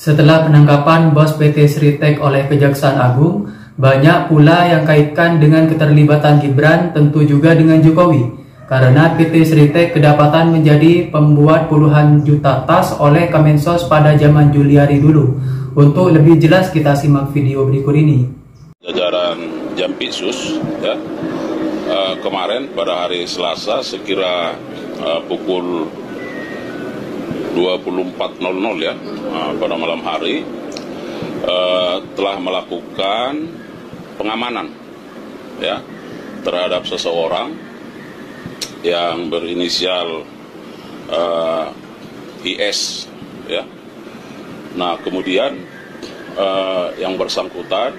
Setelah penangkapan bos PT Sritek oleh Kejaksaan Agung, banyak pula yang kaitkan dengan keterlibatan Gibran, tentu juga dengan Jokowi. Karena PT Sritek kedapatan menjadi pembuat puluhan juta tas oleh Kemensos pada zaman Juliari dulu. Untuk lebih jelas kita simak video berikut ini. Jajaran Jampitsus ya, kemarin pada hari Selasa sekira pukul 24.00 ya, pada malam hari telah melakukan pengamanan ya terhadap seseorang yang berinisial IS ya. Nah, kemudian yang bersangkutan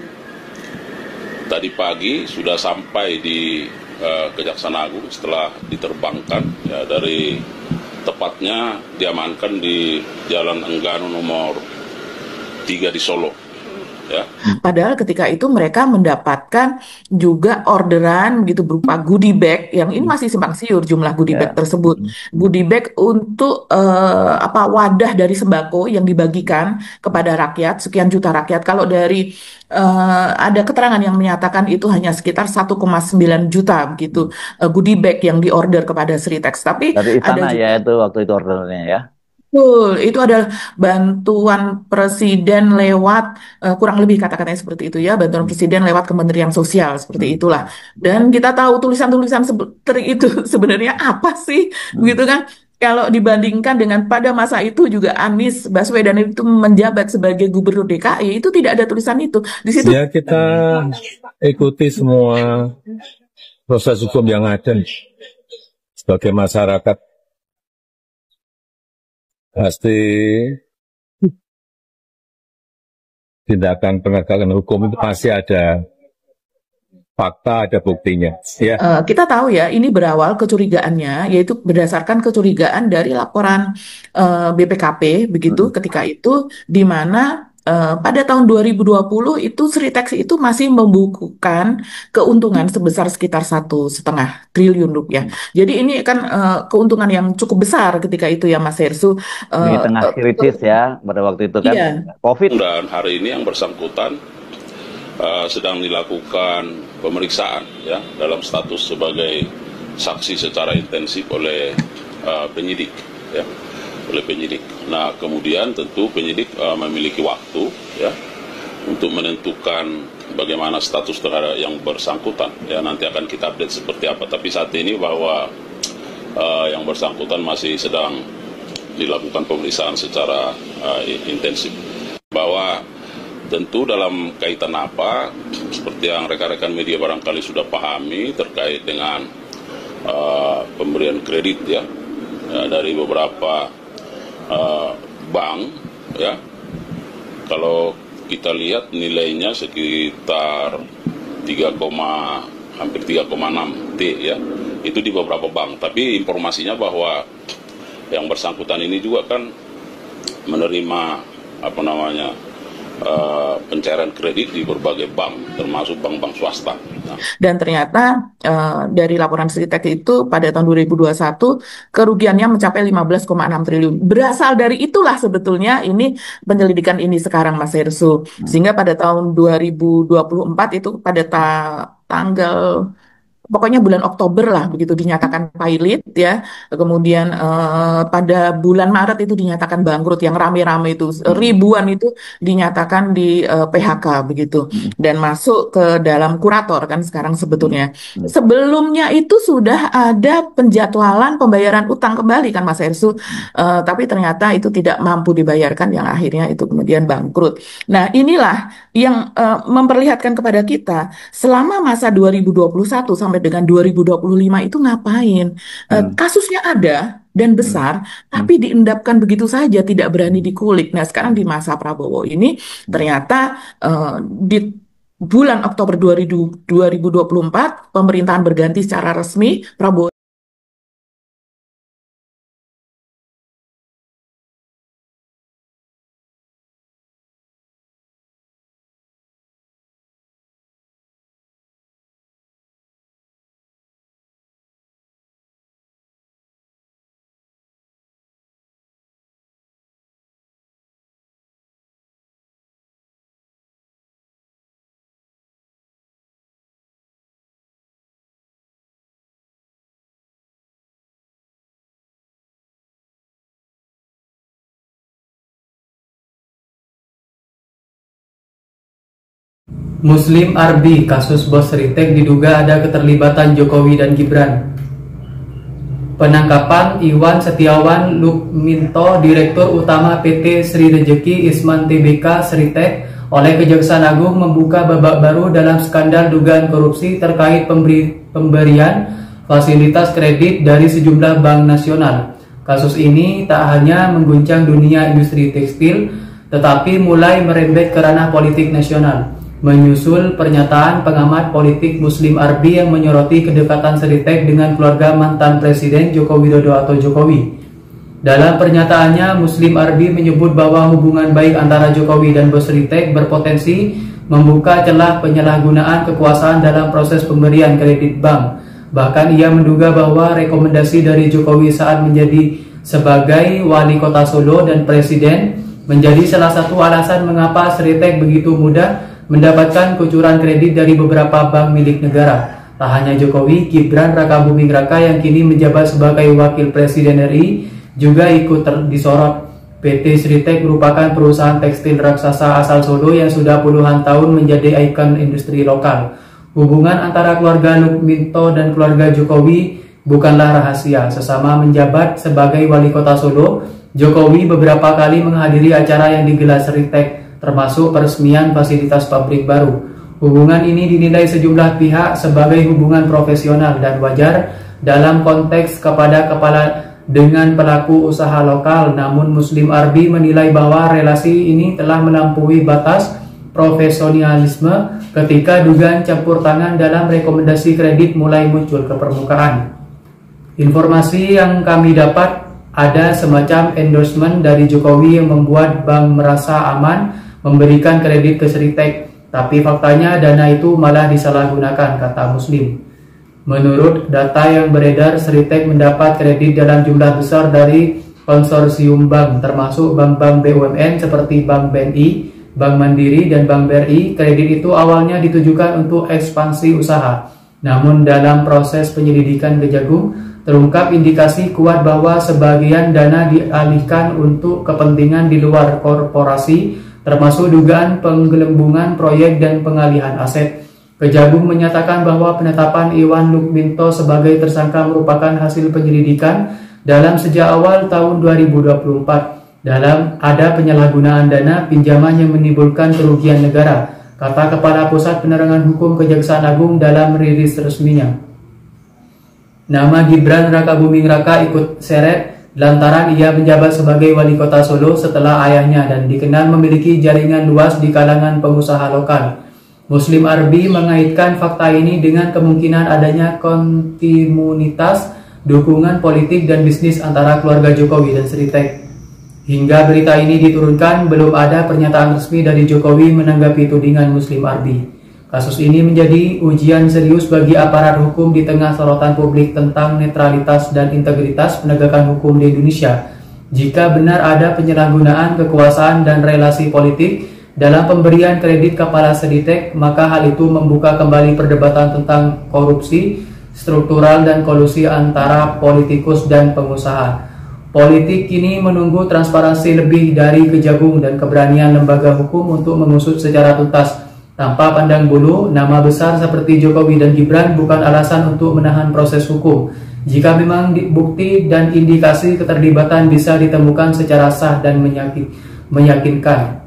tadi pagi sudah sampai di Kejaksaan Agung setelah diterbangkan ya, dari tepatnya diamankan di Jalan Enggano nomor 3 di Solo. Ya. Padahal ketika itu mereka mendapatkan juga orderan gitu berupa goodie bag yang ini masih simpang siur jumlah goodie bag tersebut. Goodie bag untuk wadah dari sembako yang dibagikan kepada rakyat, sekian juta rakyat. Kalau dari ada keterangan yang menyatakan itu hanya sekitar 1,9 juta begitu goodie bag yang diorder kepada Sritex. Tapi dari ada istana juga, ya itu waktu itu ordernya ya. betul, itu adalah bantuan presiden lewat kurang lebih kata-katanya seperti itu ya, bantuan presiden lewat Kementerian Sosial seperti itulah. Dan kita tahu tulisan-tulisan seperti itu sebenarnya apa sih, gitu kan? Kalau dibandingkan dengan pada masa itu juga Anies Baswedan itu menjabat sebagai gubernur DKI itu tidak ada tulisan itu. Di situ ya kita ikuti semua proses hukum yang ada sebagai masyarakat. Pasti tindakan penegakan hukum itu pasti ada fakta, ada buktinya. Ya. Kita tahu ya, ini berawal kecurigaannya, yaitu berdasarkan kecurigaan dari laporan BPKP, begitu, ketika itu, di mana pada tahun 2020 itu Sritex itu masih membukukan keuntungan sebesar sekitar 1,5 triliun rupiah. Jadi ini kan keuntungan yang cukup besar ketika itu ya Mas Hersu. Di tengah kritis ya pada waktu itu kan, Iya. COVID. Dan hari ini yang bersangkutan sedang dilakukan pemeriksaan ya dalam status sebagai saksi secara intensif oleh penyidik ya, oleh penyidik. Nah, kemudian tentu penyidik memiliki waktu ya untuk menentukan bagaimana status terhadap yang bersangkutan ya, nanti akan kita update seperti apa. Tapi saat ini bahwa yang bersangkutan masih sedang dilakukan pemeriksaan secara intensif. Bahwa tentu dalam kaitan apa, seperti yang rekan-rekan media barangkali sudah pahami terkait dengan pemberian kredit ya, dari beberapa bank ya. Kalau kita lihat nilainya sekitar hampir 3,6 T ya. Itu di beberapa bank. Tapi informasinya bahwa yang bersangkutan ini juga kan menerima pencairan kredit di berbagai bank, termasuk bank-bank swasta. Nah. Dan ternyata dari laporan Sritex itu pada tahun 2021 kerugiannya mencapai 15,6 triliun. Berasal dari itulah sebetulnya ini penyelidikan ini sekarang Mas Hersu. Sehingga pada tahun 2024 itu pada tanggal pokoknya bulan Oktober lah begitu dinyatakan pilot ya. Kemudian pada bulan Maret itu dinyatakan bangkrut, yang rame-rame itu ribuan itu dinyatakan di PHK begitu, dan masuk ke dalam kurator kan sekarang sebetulnya. Sebelumnya itu sudah ada penjadwalan pembayaran utang kembali kan Mas Hersu, tapi ternyata itu tidak mampu dibayarkan yang akhirnya itu kemudian bangkrut. Nah, inilah yang memperlihatkan kepada kita selama masa 2021 sampai dengan 2025 itu ngapain? Kasusnya ada dan besar, tapi diendapkan begitu saja, tidak berani dikulik. Nah, sekarang di masa Prabowo ini ternyata di bulan Oktober 2024 pemerintahan berganti secara resmi, Prabowo Muslim Arbi, kasus bos Ritek diduga ada keterlibatan Jokowi dan Gibran. Penangkapan Iwan Setiawan Lukminto, Direktur Utama PT Sri Rejeki Isman Tbk Sritek oleh Kejaksaan Agung membuka babak baru dalam skandal dugaan korupsi terkait pemberian fasilitas kredit dari sejumlah bank nasional. Kasus ini tak hanya mengguncang dunia industri tekstil, tetapi mulai merembet ke ranah politik nasional. Menyusul pernyataan pengamat politik Muslim Arbi yang menyoroti kedekatan Sritek dengan keluarga mantan Presiden Joko Widodo atau Jokowi. Dalam pernyataannya, Muslim Arbi menyebut bahwa hubungan baik antara Jokowi dan bos Sritek berpotensi membuka celah penyalahgunaan kekuasaan dalam proses pemberian kredit bank. Bahkan ia menduga bahwa rekomendasi dari Jokowi saat menjadi sebagai wali kota Solo dan presiden menjadi salah satu alasan mengapa Sritek begitu mudah mendapatkan kucuran kredit dari beberapa bank milik negara. Tak hanya Jokowi, Gibran Rakabuming Raka yang kini menjabat sebagai wakil presiden RI juga ikut disorot. PT Sritek merupakan perusahaan tekstil raksasa asal Solo yang sudah puluhan tahun menjadi ikon industri lokal. Hubungan antara keluarga Lukminto dan keluarga Jokowi bukanlah rahasia. Sesama menjabat sebagai wali kota Solo, Jokowi beberapa kali menghadiri acara yang digelar Sritek, termasuk peresmian fasilitas pabrik baru. Hubungan ini dinilai sejumlah pihak sebagai hubungan profesional dan wajar dalam konteks kepala dengan pelaku usaha lokal. Namun Muslim Arbi menilai bahwa relasi ini telah melampaui batas profesionalisme ketika dugaan campur tangan dalam rekomendasi kredit mulai muncul ke permukaan. Informasi yang kami dapat, ada semacam endorsement dari Jokowi yang membuat bank merasa aman memberikan kredit ke Sritek, tapi faktanya dana itu malah disalahgunakan, kata Muslim. Menurut data yang beredar, Sritek mendapat kredit dalam jumlah besar dari konsorsium bank, termasuk bank-bank BUMN seperti Bank BNI, Bank Mandiri, dan Bank BRI. Kredit itu awalnya ditujukan untuk ekspansi usaha. Namun dalam proses penyelidikan Kejagung, terungkap indikasi kuat bahwa sebagian dana dialihkan untuk kepentingan di luar korporasi, termasuk dugaan penggelembungan proyek dan pengalihan aset. Kejagung menyatakan bahwa penetapan Iwan Lukminto sebagai tersangka merupakan hasil penyelidikan dalam sejak awal tahun 2024. Dalam ada penyalahgunaan dana pinjaman yang menimbulkan kerugian negara, kata Kepala Pusat Penerangan Hukum Kejaksaan Agung dalam rilis resminya. Nama Gibran Rakabuming Raka ikut seret lantaran ia menjabat sebagai wali kota Solo setelah ayahnya dan dikenal memiliki jaringan luas di kalangan pengusaha lokal. Muslim Arbi mengaitkan fakta ini dengan kemungkinan adanya kontinuitas dukungan politik dan bisnis antara keluarga Jokowi dan Sritek. Hingga berita ini diturunkan, belum ada pernyataan resmi dari Jokowi menanggapi tudingan Muslim Arbi. Kasus ini menjadi ujian serius bagi aparat hukum di tengah sorotan publik tentang netralitas dan integritas penegakan hukum di Indonesia. Jika benar ada penyalahgunaan kekuasaan dan relasi politik dalam pemberian kredit kepala Sritek, maka hal itu membuka kembali perdebatan tentang korupsi struktural dan kolusi antara politikus dan pengusaha. Politik kini menunggu transparansi lebih dari Kejagung dan keberanian lembaga hukum untuk mengusut secara tuntas. Tanpa pandang bulu, nama besar seperti Jokowi dan Gibran bukan alasan untuk menahan proses hukum. Jika memang bukti dan indikasi keterlibatan bisa ditemukan secara sah dan meyakinkan.